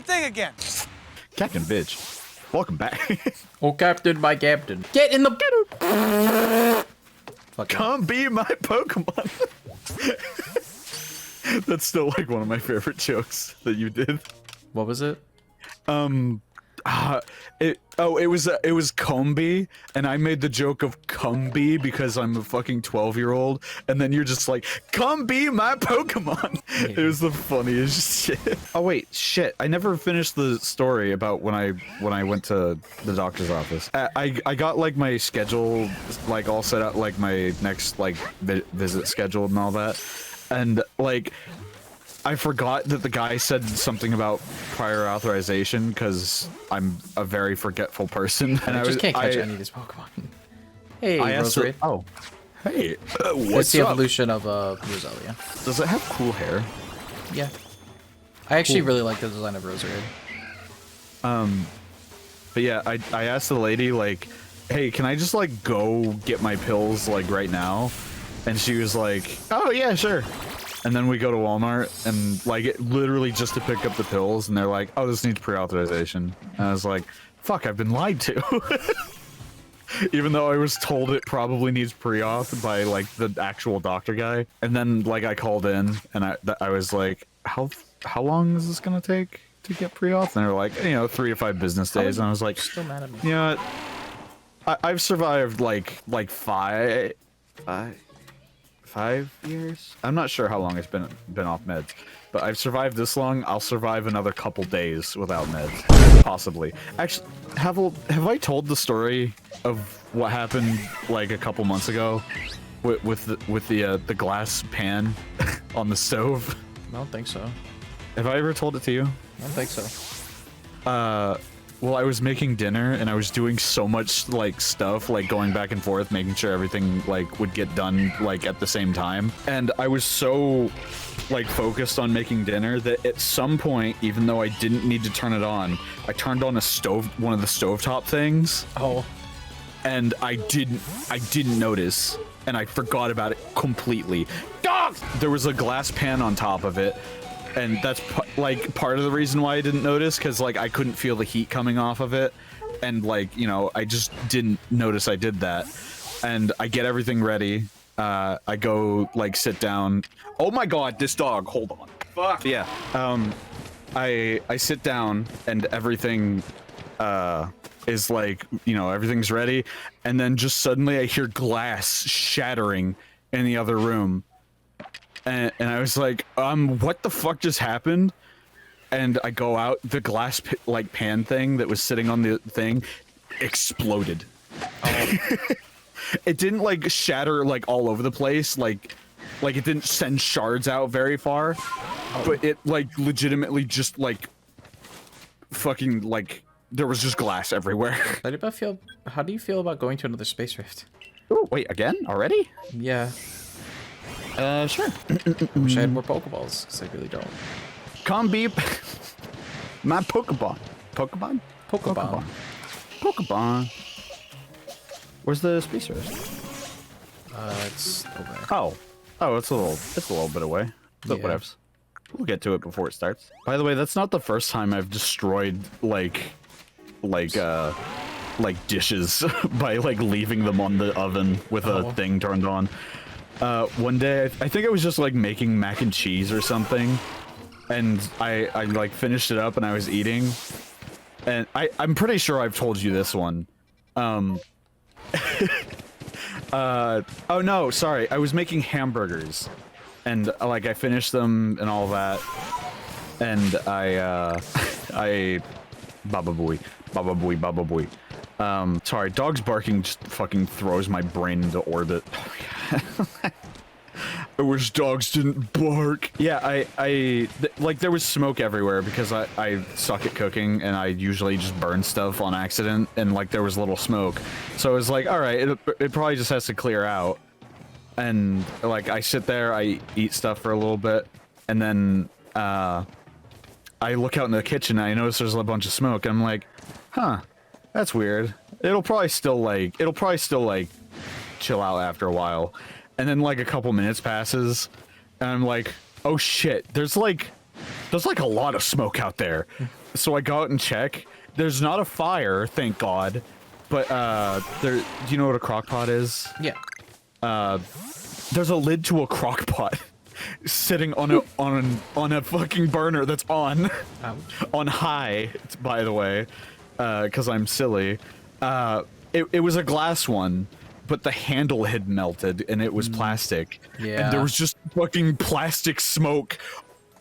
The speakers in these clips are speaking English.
a thing again. Captain Bitch. Welcome back. Oh, Captain, my Captain. Get in the... Come be my Pokemon. That's still like one of my favorite jokes that you did. What was it? It was Combi, and I made the joke of Combi because I'm a fucking 12-year-old, and then you're just like, come be my Pokemon. It was the funniest shit. Oh wait, shit! I never finished the story about when I went to the doctor's office. I got like my schedule like all set up, like my next like visit scheduled and all that, and like. I forgot that the guy said something about prior authorization because I'm a very forgetful person. And I just can't catch any of these Pokemon. Hey, Rosary. Oh, hey. What's What's the up? evolution of Roselia? Does it have cool hair? Yeah. I actually really like the design of Rosary. But yeah, I asked the lady, like, hey, can I just, like, go get my pills, like, right now? And she was like, oh, yeah, sure. And then we go to Walmart, and, like, it literally just to pick up the pills, and they're like, oh, this needs pre-authorization. And I was like, fuck, I've been lied to. Even though I was told it probably needs pre-auth by, like, the actual doctor guy. And then, like, I called in, and I was like, how long is this gonna take to get pre-auth? And they're like, you know, 3 to 5 business days. And I was like, Still mad at me. you know what? I've survived, like 5 years? I'm not sure how long it's been off meds, but I've survived this long. I'll survive another couple days without meds, possibly. Actually, Havel, have I told the story of what happened like a couple months ago with the glass pan on the stove? I don't think so. Have I ever told it to you? I don't think so. Well, I was making dinner and I was doing so much like stuff, like going back and forth, making sure everything like would get done like at the same time. And I was so like focused on making dinner that at some point, even though I didn't need to turn it on, I turned on one of the stovetop things. Oh. And I didn't notice, and I forgot about it completely. Dogs! There was a glass pan on top of it. And that's like part of the reason why I didn't notice, because like I couldn't feel the heat coming off of it, and like, you know, I just didn't notice I did that. And I get everything ready. I go like sit down. Oh my god, this dog! Hold on. Fuck yeah. I sit down and everything is like, you know, everything's ready, and then just suddenly I hear glass shattering in the other room. And I was like, what the fuck just happened? And I go out, the glass like pan thing that was sitting on the thing exploded. Oh. It didn't like shatter like all over the place, like it didn't send shards out very far, but it like legitimately just like fucking like there was just glass everywhere. How do you feel about going to another space rift? Oh, wait, again? Already? Yeah. Sure. I wish I had more Pokeballs, because I really don't. Come be my Pokeball. Pokemon? Pokeball. Pokeball. Where's the space race? It's over. Oh, it's a little bit away. But Yeah. whatevs. We'll get to it before it starts. By the way, that's not the first time I've destroyed like dishes by like leaving them on the oven with a thing turned on. One day, I think I was just like making mac and cheese or something, and I like finished it up and I was eating, and I'm pretty sure I've told you this one. Oh no, sorry, I was making hamburgers, and like I finished them and all that, and baba booey, baba booey, baba booey. Sorry, dogs barking just fucking throws my brain into orbit. I wish dogs didn't bark. Yeah, like there was smoke everywhere because I suck at cooking and I usually just burn stuff on accident, and like there was little smoke. So I was like, all right, it probably just has to clear out. And like I sit there, I eat stuff for a little bit, and then I look out in the kitchen and I notice there's a bunch of smoke, and I'm like, huh. That's weird. It'll probably still like chill out after a while. And then like a couple minutes passes and I'm like, oh shit, there's like there's like a lot of smoke out there. So I go out and check. There's not a fire, thank God. But there. Do you know what a crock pot is? Yeah. There's a lid to a crock pot sitting on a fucking burner that's on high, by the way, because I'm silly. It was a glass one, but the handle had melted and it was plastic. Yeah. And there was just fucking plastic smoke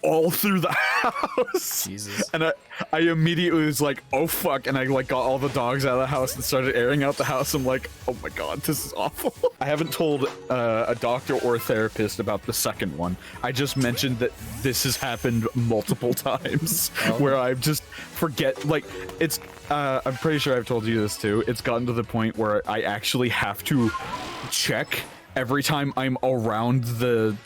all through the house. Jesus. And I immediately was like, oh fuck, and I like got all the dogs out of the house and started airing out the house. I'm like, oh my god, this is awful. I haven't told a doctor or a therapist about the second one. I just mentioned that this has happened multiple times where I just forget, like, it's I'm pretty sure I've told you this too. It's gotten to the point where I actually have to check every time I'm around the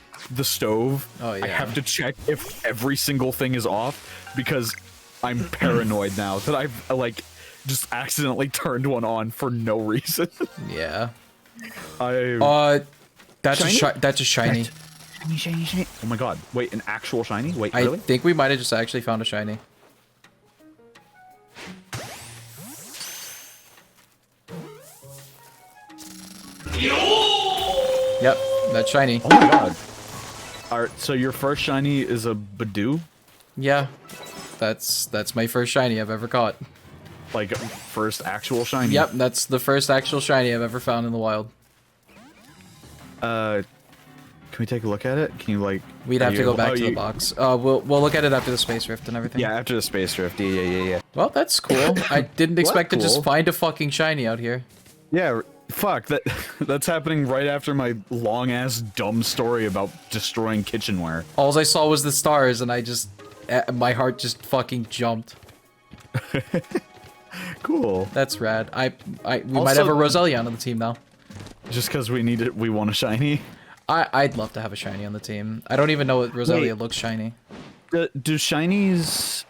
stove. Oh, yeah. I have to check if every single thing is off because I'm paranoid now that I've like just accidentally turned one on for no reason. Yeah. That's Shiny? that's a shiny. Shiny. Oh my god. Wait, an actual shiny? Wait, I really? think we might have just actually found a shiny. Yep, that's shiny. Oh my god. Alright, so your first shiny is a Badoo? Yeah, that's my first shiny I've ever caught. Like, first actual shiny? Yep, that's the first actual shiny I've ever found in the wild. Can we take a look at it? Can you, like... We'd have to go back to the box. We'll look at it after the space rift and everything. Yeah, after the space rift. Yeah. Well, that's cool. I didn't expect to just cool. find a fucking shiny out here. Yeah, fuck, that's happening right after my long-ass dumb story about destroying kitchenware. All I saw was the stars, and I just... my heart just fucking jumped. Cool. That's rad. We Also, might have a Rosellion on the team now. Just because we want a shiny? I'd love to have a shiny on the team. I don't even know what Roselia looks shiny. Do shinies,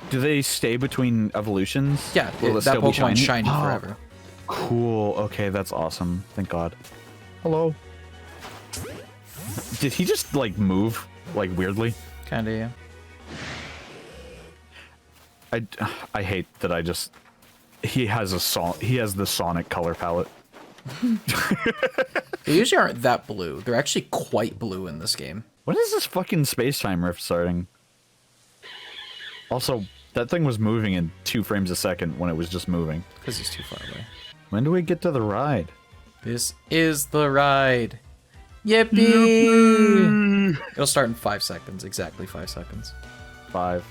do they stay between evolutions? Yeah, Will it that still be Pokemon's shiny forever. Cool. Okay, that's awesome. Thank God. Hello. Did he just, like, move, like, weirdly? Kinda, yeah. I hate that I just... He has the Sonic color palette. They usually aren't that blue. They're actually quite blue in this game. When is this fucking space-time rift starting? Also, that thing was moving in 2 frames a second when it was just moving. Because he's too far away. When do we get to the ride? This is the ride. Yippee! It'll start in 5 seconds. Exactly 5 seconds. 5,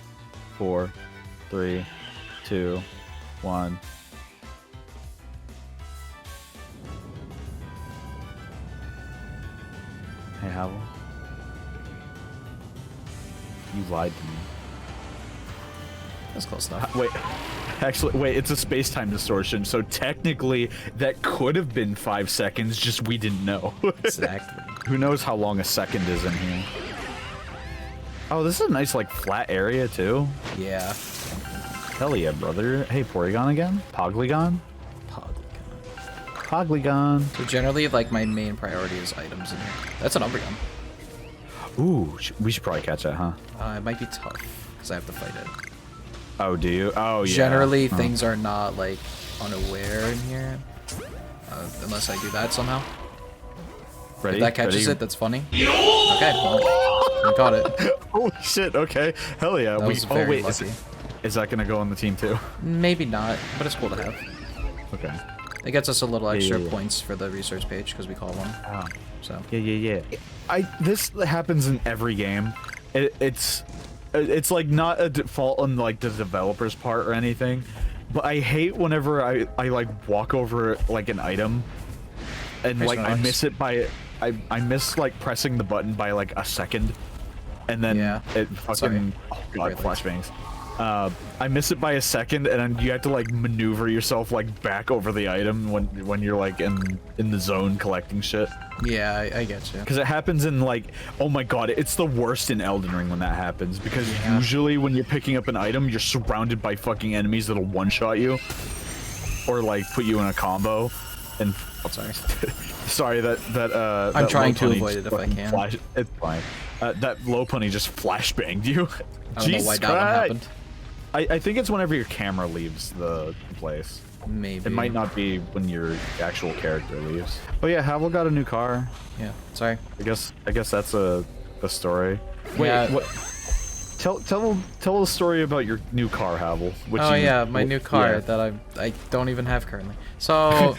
4, 3, 2, 1. Hey, Havel. You lied to me. That's close enough. Wait, actually, wait, it's a space-time distortion, so technically that could have been 5 seconds, just we didn't know. Exactly. Who knows how long a second is in here? Oh, this is a nice, like, flat area, too. Yeah. Hell yeah, brother. Hey, Porygon again? Pogligon? Pogligon. So generally, like, my main priority is items in here. That's an Umbreon. Ooh, we should probably catch that, huh? It might be tough, because I have to fight it. Oh, do you? Oh, yeah. Generally, things are not, like, unaware in here. Unless I do that somehow. Ready? If that catches Ready? it, that's funny. Okay, well, I caught it. Holy shit, okay. Hell yeah. That was very wait, lucky. is that gonna go on the team too? Maybe not, but it's cool to have. Okay. It gets us a little extra yeah. points for the research page because we call one. Oh. So Yeah. This happens in every game. It's like not a fault on like the developer's part or anything, but I hate whenever I like walk over like an item and like I miss it by I miss like pressing the button by like a second, and then it fucking Sorry. oh god, flashbangs. I miss it by a second, and then you have to like maneuver yourself like back over the item when you're like in the zone collecting shit. yeah, I get you. Because it happens in like, oh my god, it's the worst in Elden Ring when that happens. Because usually when you're picking up an item, you're surrounded by fucking enemies that'll one-shot you, or like put you in a combo. And Sorry. sorry that I'm that trying low to pony avoid just it if I fucking can. It's fine. That low pony just flashbanged you. I don't know why that one happened. I think it's whenever your camera leaves the place. Maybe. It might not be when your actual character leaves. Oh yeah, Havel got a new car. Yeah. Sorry. I guess that's a story. Wait, Yeah. what? Tell a story about your new car, Havel. Oh yeah, my new car that I don't even have currently. So,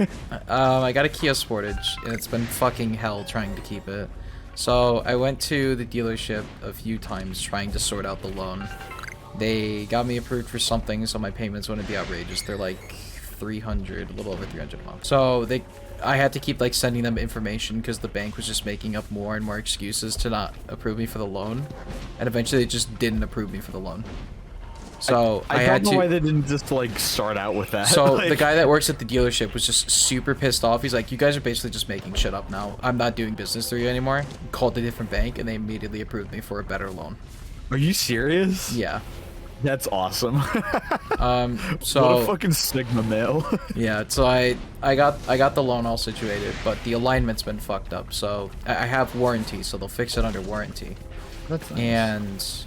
I got a Kia Sportage, and it's been fucking hell trying to keep it. So I went to the dealership a few times trying to sort out the loan. They got me approved for something, so my payments wouldn't be outrageous. They're like 300, a little over 300 a month. So I had to keep like sending them information because the bank was just making up more and more excuses to not approve me for the loan, and eventually they just didn't approve me for the loan. So I had don't to. know why they didn't just like start out with that. So like... the guy that works at the dealership was just super pissed off. He's like, "You guys are basically just making shit up now. I'm not doing business through you anymore." Called a different bank, and they immediately approved me for a better loan. Are you serious? Yeah. That's awesome. So what a fucking Sigma male. yeah, so I got the loan all situated, but the alignment's been fucked up. So I have warranty, so they'll fix it under warranty. That's nice.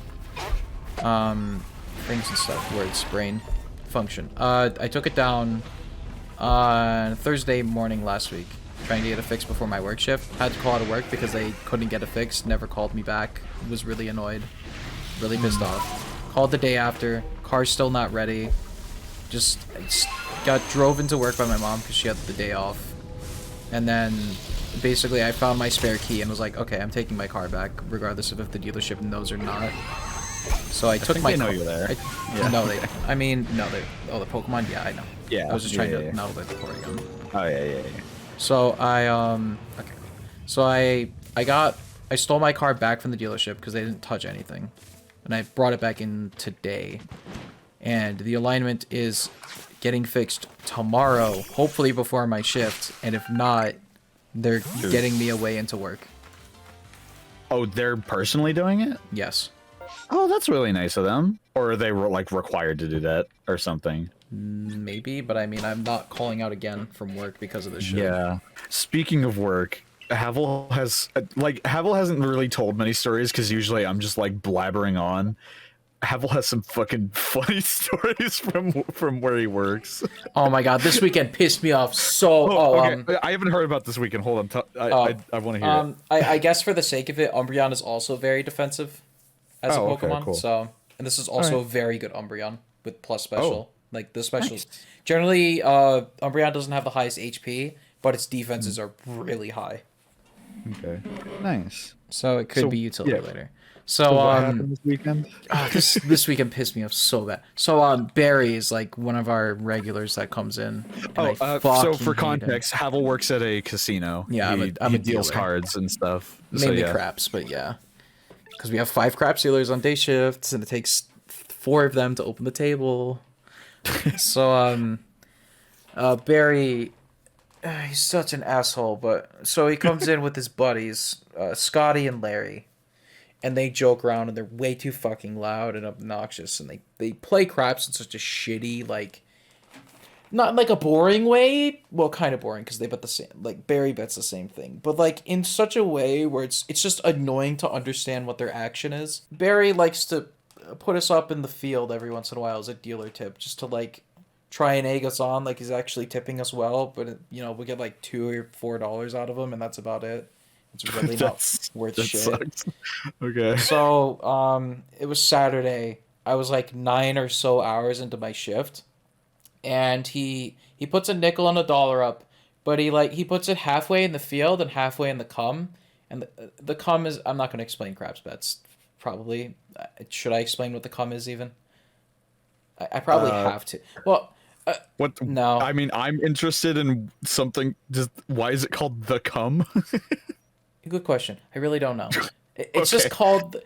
And things and stuff, words, brain, function. I took it down on Thursday morning last week, trying to get it fixed before my work shift. Had to call out of work because they couldn't get it fixed. Never called me back. Was really annoyed, really pissed off. Called the day after. Car's still not ready. Just got drove into work by my mom because she had the day off. And then basically I found my spare key and was like, okay, I'm taking my car back, regardless of if the dealership knows or not. So I took my. They know you're there. No, they. I mean, no, they. Oh, the Pokemon. Yeah, I know. Yeah. I was just trying to not let the Porygon. Oh yeah. So okay. So I stole my car back from the dealership because they didn't touch anything. And I brought it back in today, and the alignment is getting fixed tomorrow, hopefully before my shift, and if not, they're getting me away into work. Oh, they're personally doing it? Yes. Oh, that's really nice of them. Or are they like required to do that or something? Maybe, but I mean, I'm not calling out again from work because of this shit. Yeah. Speaking of work, Havel hasn't really told many stories because usually I'm just like blabbering on. Havel has some fucking funny stories from where he works. Oh my god, this weekend pissed me off so. Okay. I haven't heard about this weekend. Hold on, I want to hear it. I guess for the sake of it, Umbreon is also very defensive as a Pokemon. Okay, cool. So, and this is also a very good Umbreon with plus special. Like the specials. Nice. Generally, Umbreon doesn't have the highest HP, but its defenses are really high. Okay. Nice. So it could be utility later. So what happened this weekend? This weekend pissed me off so bad. So Barry is like one of our regulars that comes in. So for context, Havel works at a casino. Yeah, he deals cards and stuff. Mainly craps, but yeah. Because we have 5 crap dealers on day shifts, and it takes 4 of them to open the table. So Barry, he's such an asshole. But so he comes in with his buddies, Scotty and Larry. And they joke around, and they're way too fucking loud and obnoxious, and they play craps in such a shitty, like, not in like a boring way, well, kind of boring, because they bet the same, like, Barry bets the same thing, but like, in such a way where it's just annoying to understand what their action is. Barry likes to put us up in the field every once in a while as a dealer tip, just to, like, try and egg us on, like he's actually tipping us well, but, we get, like, $2 or $4 out of him, and that's about it. It's really not worth shit. Sucks. Okay. So, it was Saturday. I was like 9 or so hours into my shift, and he puts a nickel and a dollar up, but he puts it halfway in the field and halfway in the cum, and the cum is, I'm not going to explain craps bets. Probably, should I explain what the cum is even? I probably have to. Well. What? No. I mean, I'm interested in something. Just why is it called the cum? Good question. I really don't know. It's just called.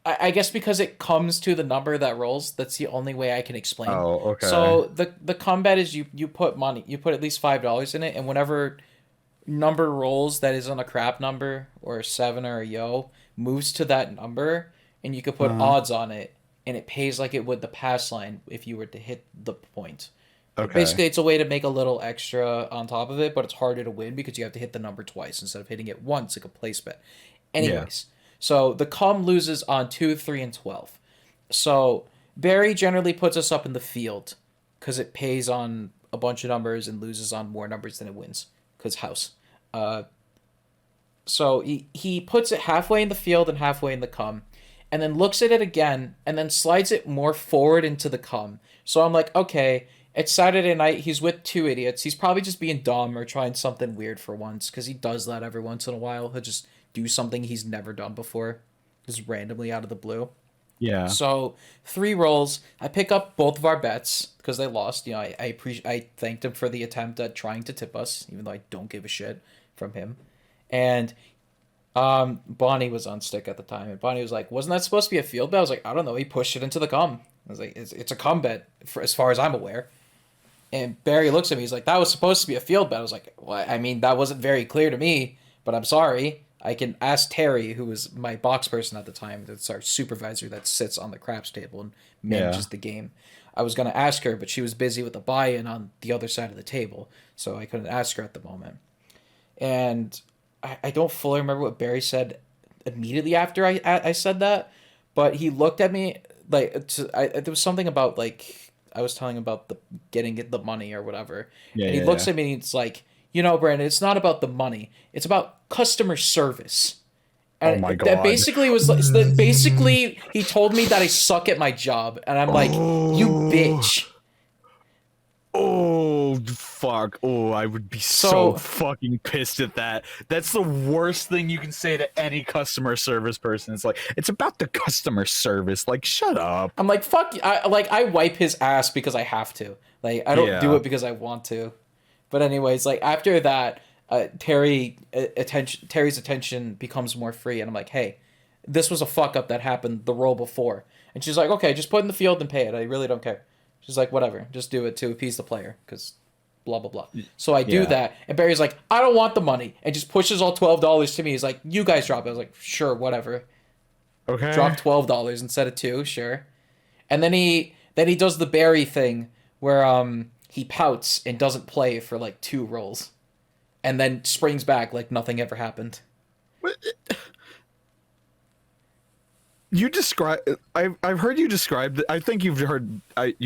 I guess because it comes to the number that rolls. That's the only way I can explain. Oh, okay. So the combat is you put money. You put at least $5 in it, and whenever number rolls that is on a crap number or a 7 or a yo moves to that number, and you could put odds on it, and it pays like it would the pass line if you were to hit the point. Okay. Basically, it's a way to make a little extra on top of it, but it's harder to win because you have to hit the number twice instead of hitting it once, like a place bet. Yeah. Anyways, so the cum loses on 2, 3, and 12. So Barry generally puts us up in the field because it pays on a bunch of numbers and loses on more numbers than it wins because house. So he puts it halfway in the field and halfway in the cum, and then looks at it again, and then slides it more forward into the cum. So I'm like, okay, it's Saturday night. He's with two idiots. He's probably just being dumb or trying something weird for once, because he does that every once in a while. He'll just do something he's never done before, just randomly out of the blue. Yeah. So 3 rolls. I pick up both of our bets because they lost. You know, I thanked him for the attempt at trying to tip us, even though I don't give a shit from him. And Bonnie was on stick at the time, and Bonnie was like, "Wasn't that supposed to be a field bet?" I was like, "I don't know. He pushed it into the cum." I was like, "It's a cum bet, for as far as I'm aware." And Barry looks at me. He's like, "That was supposed to be a field bet." I was like, "Well, I mean, that wasn't very clear to me, but I'm sorry. I can ask Terry, who was my box person at the time. That's our supervisor that sits on the craps table and manages the game. I was gonna ask her, but she was busy with the buy-in on the other side of the table, so I couldn't ask her at the moment." And I don't fully remember what Barry said immediately after I said that, but he looked at me like there was something about like I was telling him about the getting the money or whatever, and he looks at me and it's like, "You know, Brandon, it's not about the money. It's about customer service." And Oh my God. that basically was like, basically he told me that I suck at my job, and I'm like, "You bitch." Oh, fuck. Oh, I would be so fucking pissed at that. That's the worst thing you can say to any customer service person. It's like, it's about the customer service. Like, shut up. I'm like, fuck. I wipe his ass because I have to. Like, I don't do it because I want to. But anyways, like, after that, Terry's attention becomes more free, and I'm like, "Hey, this was a fuck up that happened the roll before." And she's like, "Okay, just put it in the field and pay it. I really don't care." She's like, "Whatever, just do it to appease the player, because blah blah blah." So I do that, and Barry's like, "I don't want the money," and just pushes all $12 to me. He's like, "You guys drop it." I was like, "Sure, whatever." Okay. Drop $12 instead of 2, sure. And then he does the Barry thing where he pouts and doesn't play for like 2 rolls, and then springs back like nothing ever happened. You describe. I've heard you describe. I think you've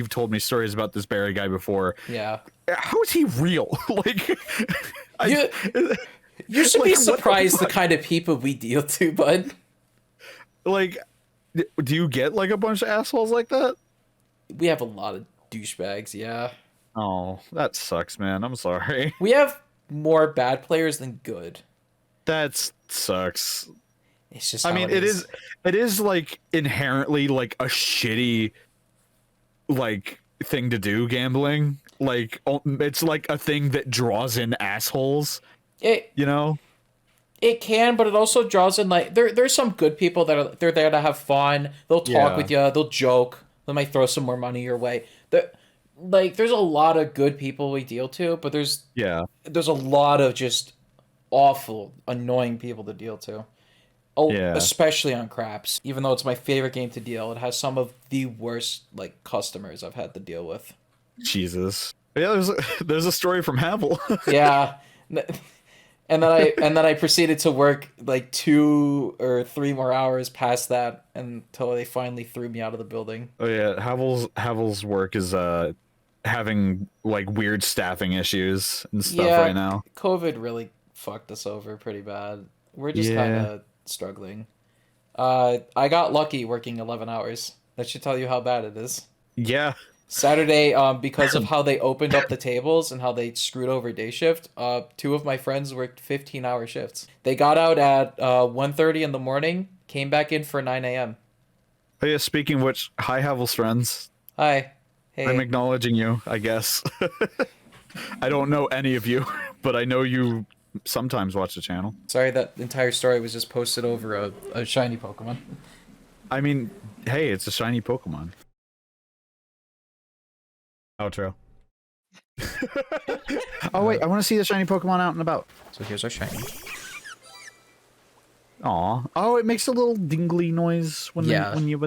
told me stories about this Barry guy before. Yeah. How is he real? Like, you should be like, surprised the kind of people we deal to, bud. Like, do you get like a bunch of assholes like that? We have a lot of douchebags, yeah. Oh, that sucks, man. I'm sorry. We have more bad players than good. That sucks. It's just I mean, it is like inherently like a shitty like thing to do, gambling. Like, it's like a thing that draws in assholes. You know? It can, but it also draws in like there's some good people they're there to have fun. They'll talk with you, they'll joke, they might throw some more money your way. There's a lot of good people we deal to, but there's a lot of just awful, annoying people to deal to. Especially on craps. Even though it's my favorite game to deal, it has some of the worst like customers I've had to deal with. Jesus. Yeah, there's a story from Havel. Yeah. And then I proceeded to work like 2 or 3 more hours past that until they finally threw me out of the building. Oh yeah, Havel's work is having like weird staffing issues and stuff right now. COVID really fucked us over pretty bad. We're just kind of struggling. I got lucky working 11 hours. That should tell you how bad it is. Yeah. Saturday, because of how they opened up the tables and how they screwed over day shift, 2 of my friends worked 15-hour shifts. They got out at 1:30 in the morning, came back in for 9 a.m. Oh yeah, speaking of which, hi Havel's friends. Hi. Hey. I'm acknowledging you, I guess. I don't know any of you, but I know you sometimes watch the channel. Sorry, that entire story was just posted over a shiny Pokemon. I mean, hey, it's a shiny Pokemon. Outro. Oh wait, I want to see the shiny Pokemon out and about. So here's our shiny. Aw. Oh, it makes a little dingly noise when you.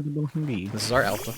This is our alpha.